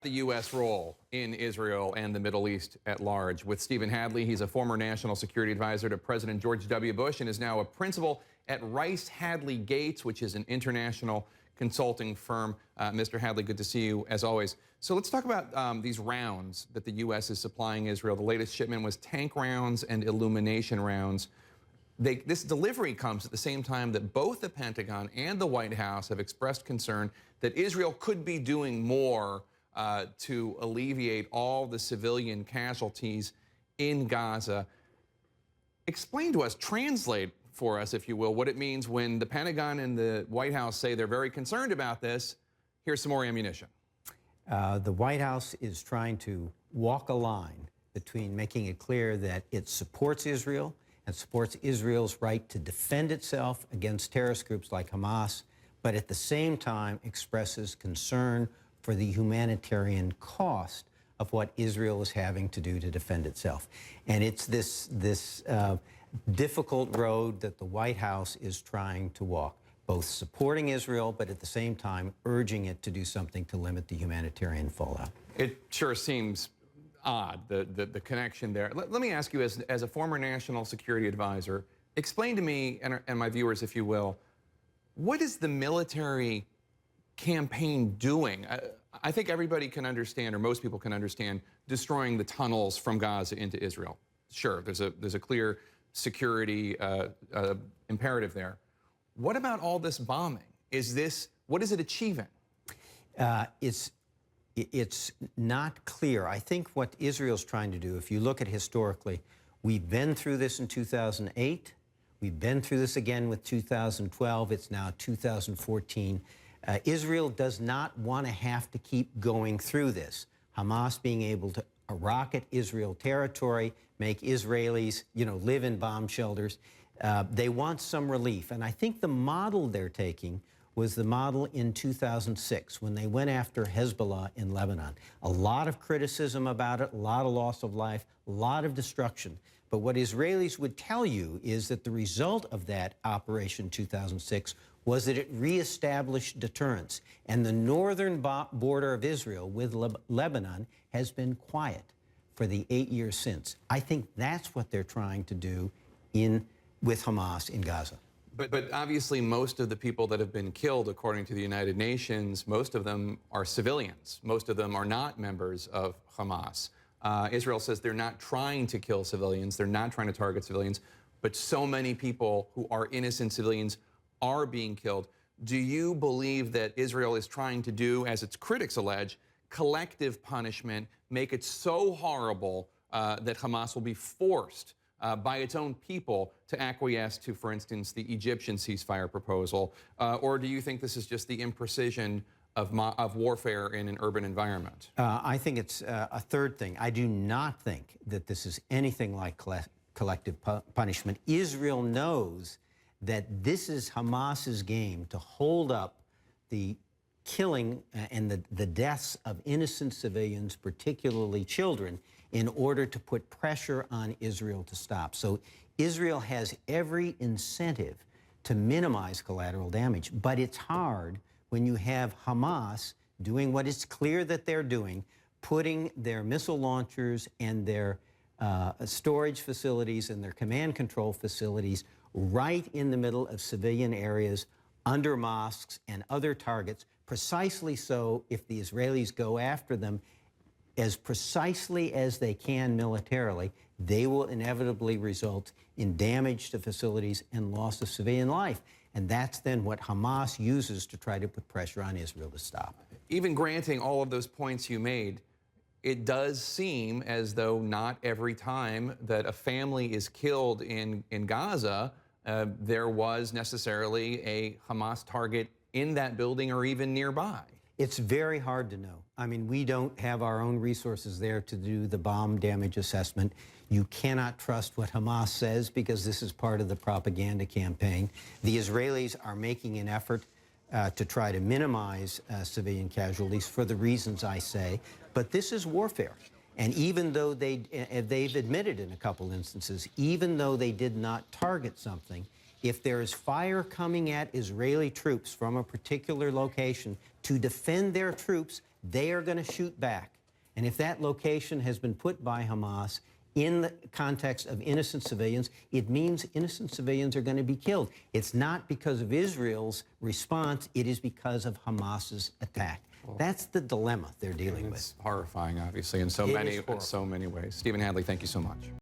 The U.S. role in Israel and the Middle East at large. With Stephen Hadley, he's a former national security advisor to President George W. Bush and is now a principal at Rice Hadley Gates, which is an international consulting firm. Mr. Hadley, good to see you as always. So let's talk about these rounds that the U.S. is supplying Israel. The latest shipment was tank rounds and illumination rounds. This delivery comes at the same time that both the Pentagon and the White House have expressed concern that Israel could be doing more to alleviate all the civilian casualties in Gaza. Explain to us, translate for us, if you will, what it means when the Pentagon and the White House say they're very concerned about this. Here's some more ammunition. The White House is trying to walk a line between making it clear that it supports Israel and supports Israel's right to defend itself against terrorist groups like Hamas, but at the same time expresses concern for the humanitarian cost of what Israel is having to do to defend itself. And it's this difficult road that the White House is trying to walk, both supporting Israel, but at the same time urging it to do something to limit the humanitarian fallout. It sure seems odd, the connection there. Let me ask you, as a former national security advisor, explain to me and my viewers, if you will, what is the military campaign doing? I think everybody can understand, or most people can understand, destroying the tunnels from Gaza into Israel. Sure, there's a clear security imperative there. What about all this bombing? What is it achieving? It's not clear. I think what Israel's trying to do, if you look at historically, we've been through this in 2008. We've been through this again with 2012. It's now 2014. Israel does not want to have to keep going through this. Hamas being able to rocket Israel territory, make Israelis, live in bomb shelters. They want some relief. And I think the model they're taking was the model in 2006 when they went after Hezbollah in Lebanon. A lot of criticism about it, a lot of loss of life, a lot of destruction. But what Israelis would tell you is that the result of that Operation 2006 was that it reestablished deterrence. And the northern border of Israel with Lebanon has been quiet for the 8 years since. I think that's what they're trying to do with Hamas in Gaza. But obviously most of the people that have been killed, according to the United Nations, most of them are civilians. Most of them are not members of Hamas. Israel says they're not trying to kill civilians. They're not trying to target civilians. But so many people who are innocent civilians are being killed. Do you believe that Israel is trying to do, as its critics allege, collective punishment, make it so horrible that Hamas will be forced by its own people to acquiesce to, for instance, the Egyptian ceasefire proposal? Or do you think this is just the imprecision of warfare in an urban environment? I think it's a third thing. I do not think that this is anything like collective punishment. Israel knows that this is Hamas's game to hold up the killing and the deaths of innocent civilians, particularly children, in order to put pressure on Israel to stop. So Israel has every incentive to minimize collateral damage, but it's hard when you have Hamas doing what is clear that they're doing, putting their missile launchers and their storage facilities and their command control facilities right in the middle of civilian areas, under mosques and other targets, precisely so if the Israelis go after them as precisely as they can militarily, they will inevitably result in damage to facilities and loss of civilian life. And that's then what Hamas uses to try to put pressure on Israel to stop. Even granting all of those points you made, it does seem as though not every time that a family is killed in Gaza, there was necessarily a Hamas target in that building or even nearby. It's very hard to know. I mean, we don't have our own resources there to do the bomb damage assessment. You cannot trust what Hamas says because this is part of the propaganda campaign. The Israelis are making an effort to try to minimize civilian casualties for the reasons I say, but this is warfare. And even though they've admitted in a couple instances, even though they did not target something, if there is fire coming at Israeli troops from a particular location to defend their troops, they are going to shoot back. And if that location has been put by Hamas in the context of innocent civilians, it means innocent civilians are going to be killed. It's not because of Israel's response, it is because of Hamas's attack. That's the dilemma they're dealing with. It's horrifying, obviously, in so many ways. Stephen Hadley, thank you so much.